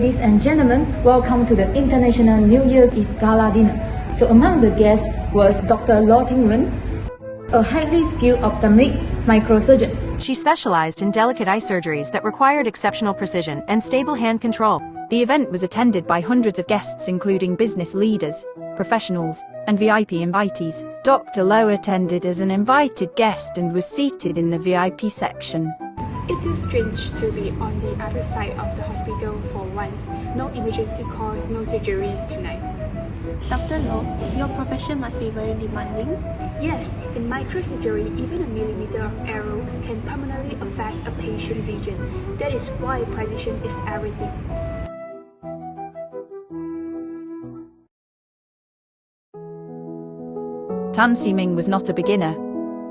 Ladies and gentlemen, welcome to the International New Year Eve Gala Dinner. So among the guests was Dr. Law Tingwen, a highly skilled ophthalmic microsurgeon. She specialized in delicate eye surgeries that required exceptional precision and stable hand control. The event was attended by hundreds of guests including business leaders, professionals, and VIP invitees. Dr. Low attended as an invited guest and was seated in the VIP section. It feels strange to be on the other side of the hospital for once. No emergency calls, no surgeries tonight. Dr. Low, your profession must be very demanding. Yes, in microsurgery, even a millimeter of error can permanently affect a patient's vision. That is why precision is everything. Tan Si-ming was not a beginner.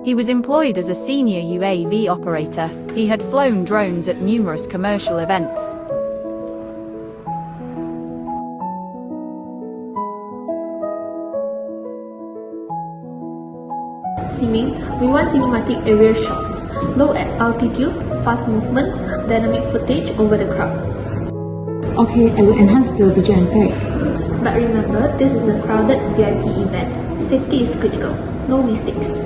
He was employed as a senior UAV operator. He had flown drones at numerous commercial events. Si-ming, we want cinematic aerial shots, low at altitude, fast movement, dynamic footage over the crowd. Okay, I will enhance the visual effect. But remember, this is a crowded VIP event. Safety is critical. No mistakes.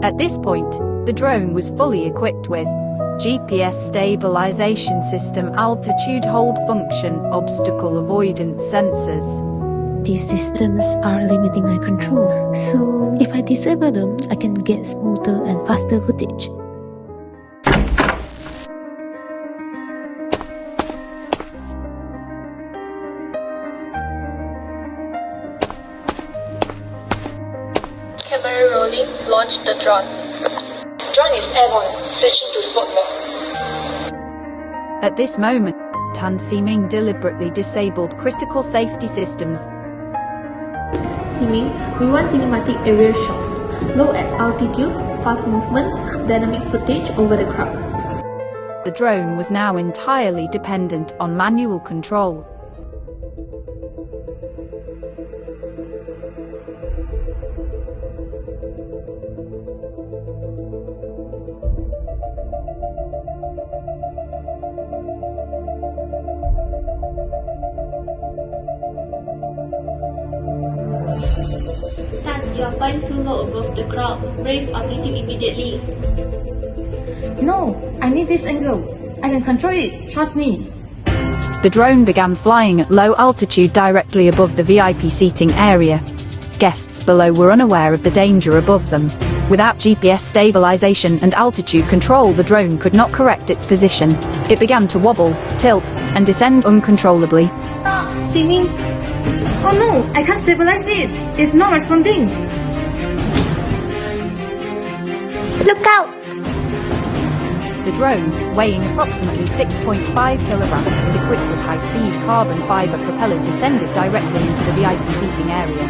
At this point, the drone was fully equipped with GPS stabilization system, altitude hold function, obstacle avoidance sensors. These systems are limiting my control, so if I disable them, I can get smoother and faster footage. Camera rolling, launch the drone. Drone is airborne, switching to sport mode. At this moment, Tan Si-ming deliberately disabled critical safety systems. Si-ming, we want cinematic aerial shots, low at altitude, fast movement, dynamic footage over the crowd. The drone was now entirely dependent on manual control. Tan, you are flying too low above the crowd. Raise altitude immediately. No, I need this angle. I can control it, trust me. The drone began flying at low altitude directly above the VIP seating area. Guests below were unaware of the danger above them. Without GPS stabilization and altitude control, the drone could not correct its position. It began to wobble, tilt, and descend uncontrollably. Stop! Si-ming! Oh no, I can't stabilize it. It's not responding. Look out! The drone, weighing approximately 6.5 kilograms and equipped with high-speed carbon fiber propellers, descended directly into the VIP seating area.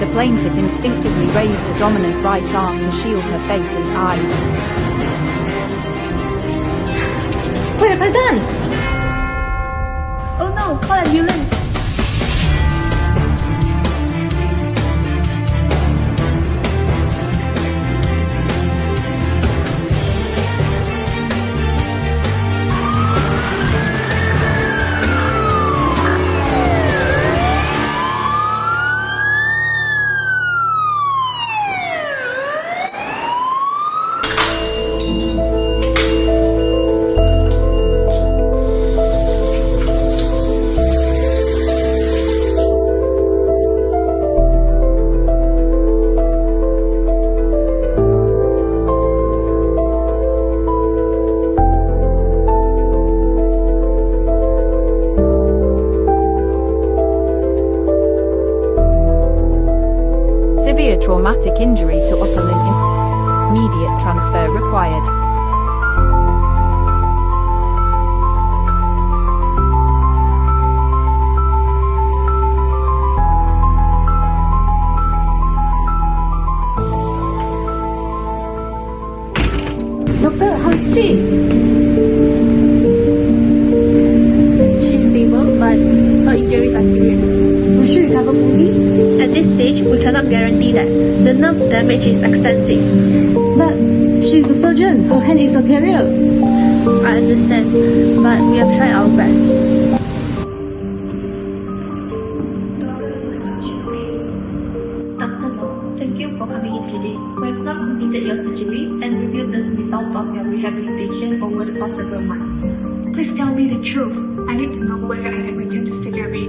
The plaintiff instinctively raised her dominant right arm to shield her face and eyes. What have I done? Oh no, call ambulance! Severe traumatic injury to upper limb. Immediate transfer required. Doctor, how is she? She's stable, but her injuries are serious. Will she recover fully? At this stage, we cannot guarantee that. The nerve damage is extensive. But she's a surgeon. Her hand is a carrier. I understand, but we have tried our best. Dr. Law, thank you for coming in today. We have now completed your surgeries and reviewed the results of your rehabilitation over the past several months. Please tell me the truth. I need to know whether I can return to surgery.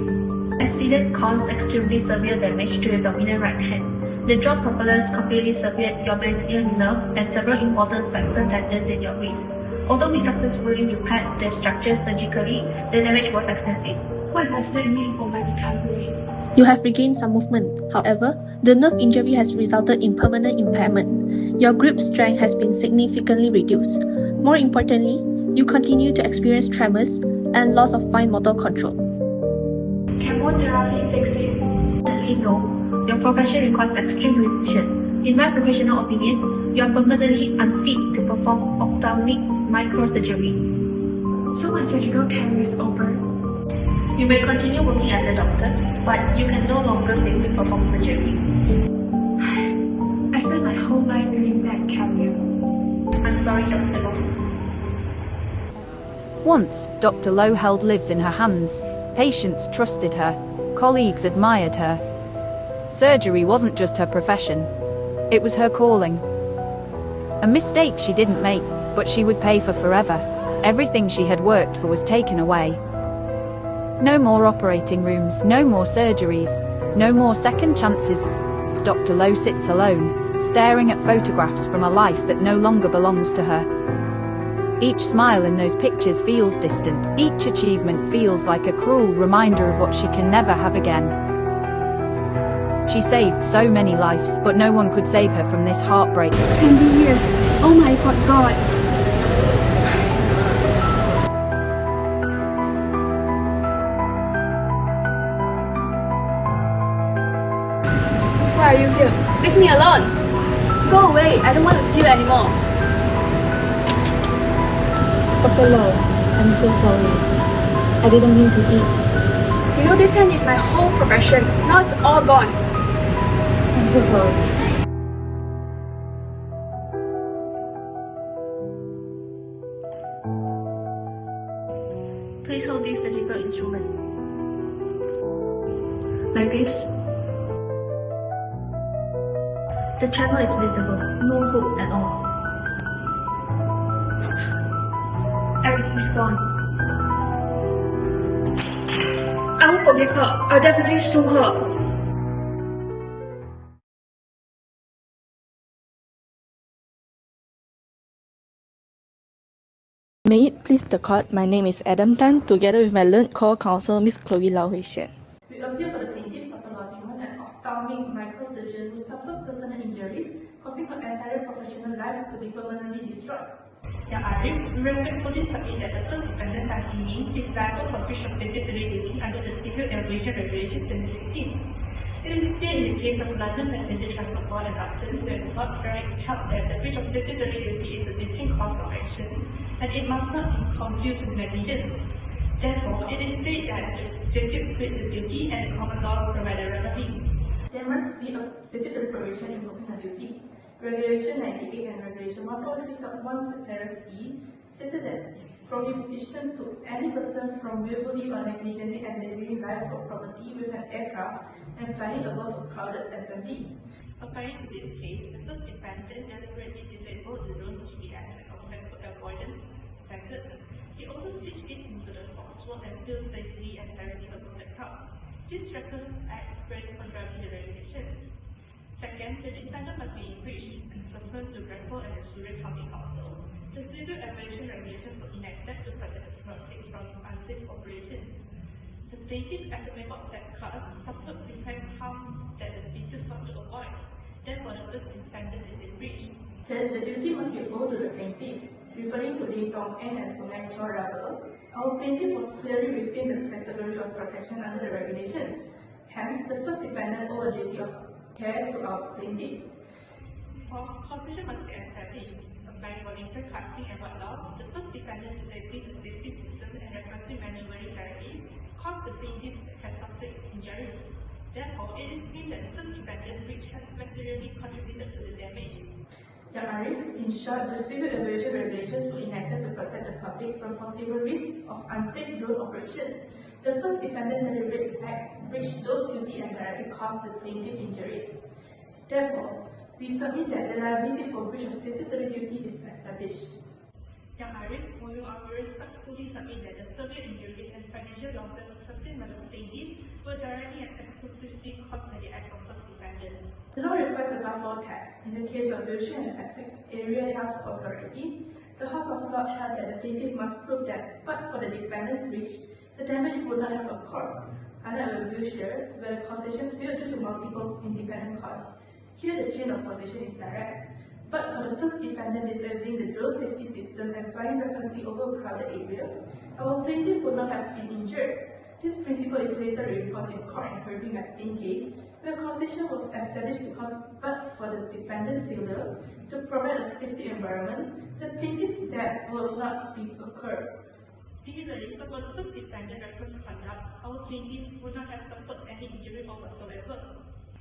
Accident caused extremely severe damage to your dominant right hand. The jaw propellers completely severed your glandular nerve and several important flexor tendons in your wrist. Although we successfully repaired the structures surgically, the damage was extensive. What does that mean for my recovery? You have regained some movement. However, the nerve injury has resulted in permanent impairment. Your grip strength has been significantly reduced. More importantly, you continue to experience tremors and loss of fine motor control. Chemotherapy fix it? Sadly, no. Your profession requires extreme precision. In my professional opinion, you are permanently unfit to perform ophthalmic microsurgery. So my surgical career is over. You may continue working as a doctor, but you can no longer safely perform surgery. I spent my whole life doing that career. I'm sorry, Dr. Law. Once, Dr. Low held lives in her hands. Patients trusted her. Colleagues admired her. Surgery wasn't just her profession. It was her calling. A mistake she didn't make, but she would pay for forever. Everything she had worked for was taken away. No more operating rooms, no more surgeries, no more second chances. Dr. Low sits alone, staring at photographs from a life that no longer belongs to her. Each smile in those pictures feels distant. Each achievement feels like a cruel reminder of what she can never have again. She saved so many lives, but no one could save her from this heartbreak. 20 years. Oh my God. Why are you here? Leave me alone! Go away! I don't want to see you anymore! Dr. Low, I'm so sorry. I didn't mean to eat. You know, this hand is my whole profession. Now it's all gone. I'm so sorry. Please hold this surgical instrument. Like this. The tremor is visible, no hope at all. Everything is gone. I won't forgive her. I'll definitely sue her. May it please the court, my name is Adam Tan, together with my learned co-counsel, Miss Chloe Lau Hui Xuan. We appeal for the plaintiff, Dr. Law, an ophthalmic microsurgeon who suffered personal injuries, causing her entire professional life to be permanently destroyed. Arif, we respectfully submit that the first defendant, Tan Si Ming, is liable for breach of statutory duty under the Civil Aviation Regulation 2016. It is clear in the case of London Passenger Transport Board and Upson that the court held that the breach of statutory duty is a distinct cause of action, and it must not be confused with negligence. Therefore, it is said that the executive splits the duty and the common laws provide a remedy. There must be a statutory provision imposing a duty. Regulation 98 and Regulation 143/1-C stated that prohibition to any person from willfully or negligently endangering life or property with an aircraft and flying above a crowded assembly. Applying to this case, the first defendant deliberately disabled the drone's GPS and obstacle avoidance sensors. He also switched it into the sports mode and flew safely and directly above the crowd. This reckless act spread contrary to the regulations. Second, the defendant must be impeached as pursuant to Grenfell and the Surrey County Council. The civil aviation regulations were enacted to protect the public from unsafe operations. The plaintiff, as a member of that class, suffered precise harm that the plaintiff sought to avoid. Therefore, the first defendant is in breach. Third, the duty must be owed to the plaintiff. Referring to Lim Tong Eng and Songai Chor Rebel, our plaintiff was clearly within the category of protection under the regulations. Hence, the first defendant owed a duty of care to our plaintiff. Fourth, causation must be established. Applying voluntary casting and whatnot, the first defendant disabling the safety system and recklessly maneuvering directly caused the plaintiff catastrophic injuries. Therefore, it is claimed that the first defendant, which has materially contributed to the damage. Young Arif, in short, the civil aviation regulations were enacted to protect the public from foreseeable risks of unsafe drone operations. The first defendant deliberate acts breached those duties and directly caused the plaintiff injuries. Therefore, we submit that the liability for breach of statutory duty is established. Young Arif, moving on, we respectfully submit that the severe injuries and financial losses sustained by the plaintiff were directly and exclusively caused by the act of first defendant. The law requires above all tests. In the case of Wiltshire and Essex Area Health Authority, the House of Lords held that the plaintiff must prove that, but for the defendant's breach, the damage would not have occurred. Unlike Wiltshire, where the causation failed due to multiple independent causes, here the chain of causation is direct. But for the first defendant disabling the drone safety system and flying recklessly over a crowded area, our plaintiff would not have been injured. This principle is later reinforced in court and Kirby McLean case, where causation was established because, but for the defendant's failure to provide a safety environment, the plaintiff's death will not be occurred. Similarly, but for the first defendant reckless conduct, our plaintiff would not have suffered any injury whatsoever.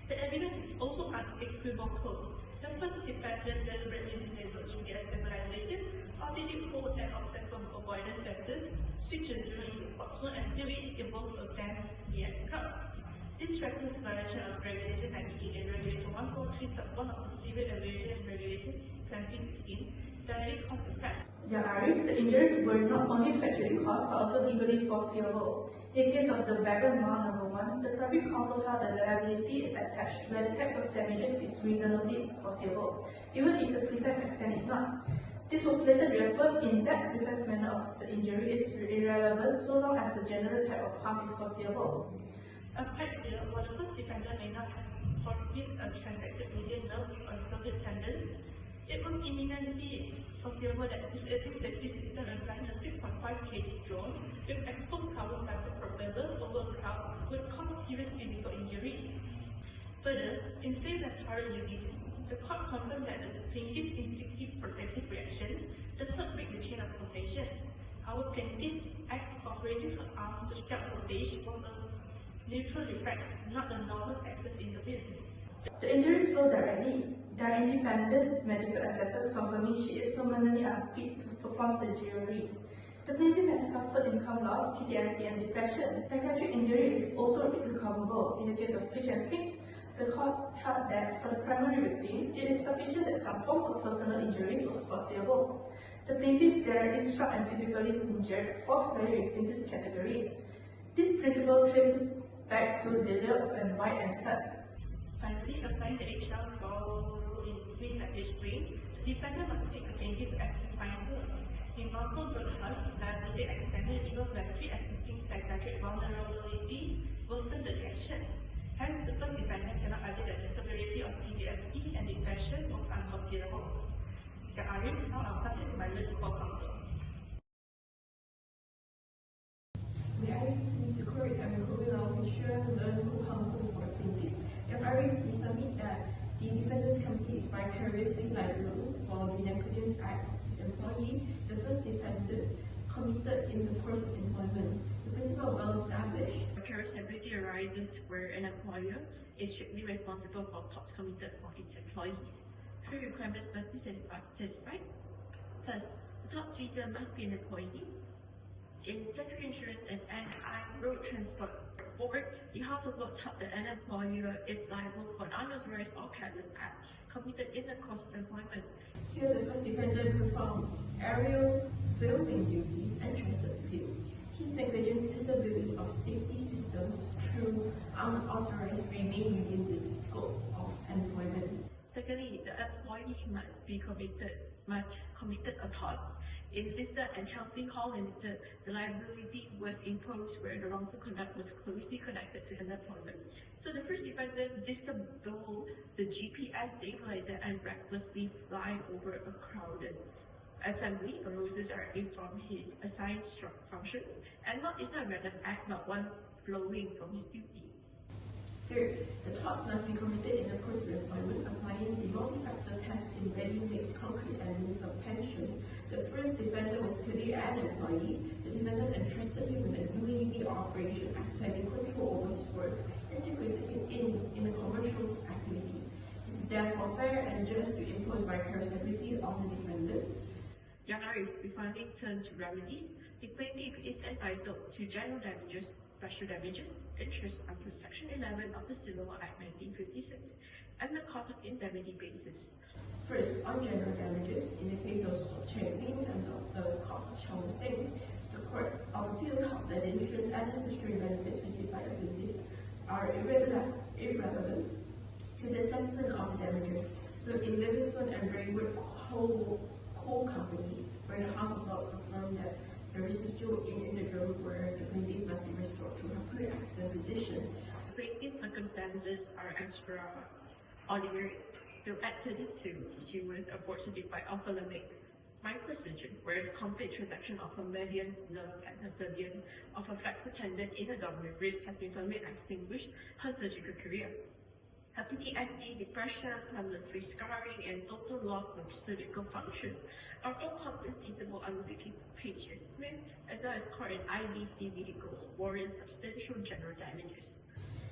The evidence is also unequivocal. The first defendant deliberately disabled GPS stabilization, alternate hold and obstacle avoidance sensors, switched the drone into sports mode and threw it in both a dense crowd. This reckless violation of Regulation 98 and Regulation 143 sub 1 of the Civil Aviation Regulations 2016 directly caused the crash. Young Arif, the injuries were not only factually caused but also legally foreseeable. In the case of the wagon mount number 1, the Traffic Council held that the liability attached where the types of damages is reasonably foreseeable, even if the precise extent is not. This was later reaffirmed in that precise manner of the injury is irrelevant so long as the general type of harm is foreseeable. Apart here, while the first defendant may not have foreseen a transacted median nerve or circuit tendons, it was imminently foreseeable that disabling safety system and flying a 6.5 kg drone with exposed carbon fiber propellers over a crowd would cause serious physical injury. Further, in saying that current UBC, the court confirmed that the plaintiff's instinctive protective reactions does not break the chain of causation. Our plaintiff acts of raising her arms to strap her face was a neutral reflex, not a normal actus in the midst. The injuries flow directly. There are independent medical assessors confirming she is permanently unfit to perform surgery. The plaintiff has suffered income loss, PTSD and depression. Psychiatric injury is also recoverable. In the case of Fish and Smith, the court held that for the primary victims, it is sufficient that some forms of personal injuries was foreseeable. The plaintiff directly struck and physically injured falls value within this category. This principle traces back to Lilliot and White and Sutz. Finally, applying the HL score rule in Smith and Spring, the defendant must take the plaintiff as advisor. In multiple broadcasts, liability extended even when pre-existing psychiatric vulnerability worsened the reaction. Hence, the first defendant cannot argue that the severity of PTSD and depression was unforeseeable. Young Arif, now I'll pass it to my learned co-counsel. May I please query and ensure the learned co-counsel for plaintiff. Young Arif, we submit that the defendant's company is vicariously liable for the negligence act of his employee, the first defendant, committed in the course of employment. The principle well established. Vicarious liability arises where an employer is strictly responsible for torts committed for its employees. Three requirements must be satisfied. First, the tortfeasor must be an employee. In Secretary Insurance and NI Road Transport Board, the House of Lords held that an employer is liable for an unauthorized or careless act committed in the course of employment. Here, the first defendant performed aerial filming duties entrusted to him. His negligent disabling of safety systems through unauthorized remain within the scope of employment. Secondly, the employee must committed a tort. In Vista and Helsley Hall Limited, the liability was imposed where the wrongful conduct was closely connected to unemployment. So the first defendant disabled the GPS stabilizer and recklessly fly over a crowded assembly arises directly from his assigned functions and is not a random act, not one flowing from his duty. Third, the torts must be committed in the course of employment, applying the multi-factor test in Benny makes concrete evidence of pension. The first defendant was clearly an employee. The defendant entrusted him with a UAV operation, exercising control over his work, integrated him in a commercial activity. This is therefore fair and just to impose vicarious liability on the defendant. Young Arif, before turn to remedies, the plaintiff is entitled to general damages, special damages, interest under Section 11 of the Civil Law Act 1956, and the cause of indemnity basis. First, on general damages, in the case of So Cheng Lin and Dr. Kok Chong Sing, the Court of Appeal held that the insurance and the statutory benefits received by the plaintiff are irrelevant to the assessment of the damages. So in Livingston and Braidwood Coal Company, where the House of Lords confirmed that there is still an interim where the plaintiff must be restored to her pre-accident position. The plaintiff's circumstances are extraordinary. So at 32, she was a board-certified ophthalmic microsurgeon, where the complete transaction of her median nerve and her surgeon of her flexor tendon in abdominal wrist has been firmly extinguished her surgical career. Her PTSD, depression, permanent scarring, and total loss of surgical functions are all compensatable under the case of Page and Smith, as well as court and IBC vehicles warrant substantial general damages.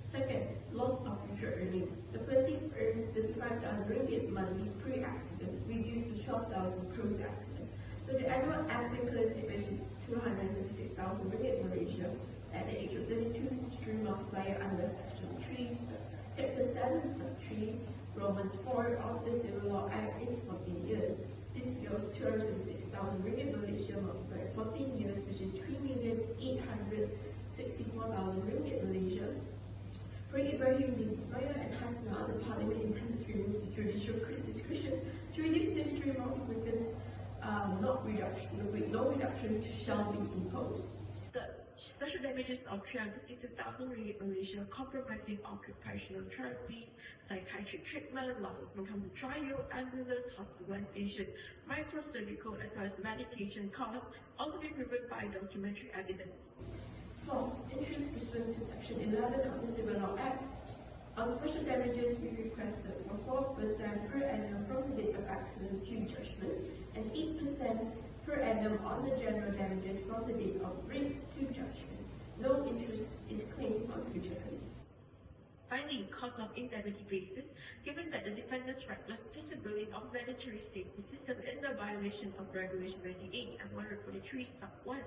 Second, loss of future earning. The plaintiff earned 35,000 ringgit monthly pre-accident, reduced to 12,000 post-accident. So the annual applicant, which is 276,000 ringgit Malaysia, at the age of 32, statutory multiplier under Section 7, Sub 3, Romans 4 of the Civil Law Act is 14 years. This gives 276,000 ringgit Malaysia multiplied 14 years, which is 3,864,000 ringgit Malaysia. Bring Ibrahim bin Ismail and Hasna, the Parliament intended to remove the judicial discretion to reduce statutory multiplicants, no reduction shall be imposed. The special damages of 352,000 ringgit Malaysia, compromising occupational therapies, psychiatric treatment, loss of income to trial, ambulance, hospitalization, microsurgical, as well as medication costs, also be proven by documentary evidence. Fourth, interest pursuant to Section 11 of the Civil Law Act. On special damages, we requested for 4% per annum from the date of accident to judgment, and 8% per annum on the general damages from the date of writ to judgment. No interest is claimed on future claim. Finally, cause of indemnity basis, given that the defendant's reckless disabling of mandatory safety system in the violation of Regulation 98 and 143 sub 1.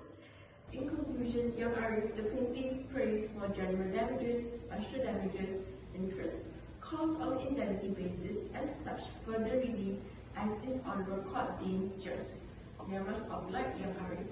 In conclusion, Young Arif, the plaintiff, prays for general damages, special damages, interest, cause on indemnity basis, and such further relief as this honorable court deems just. May I much oblige Young Arif.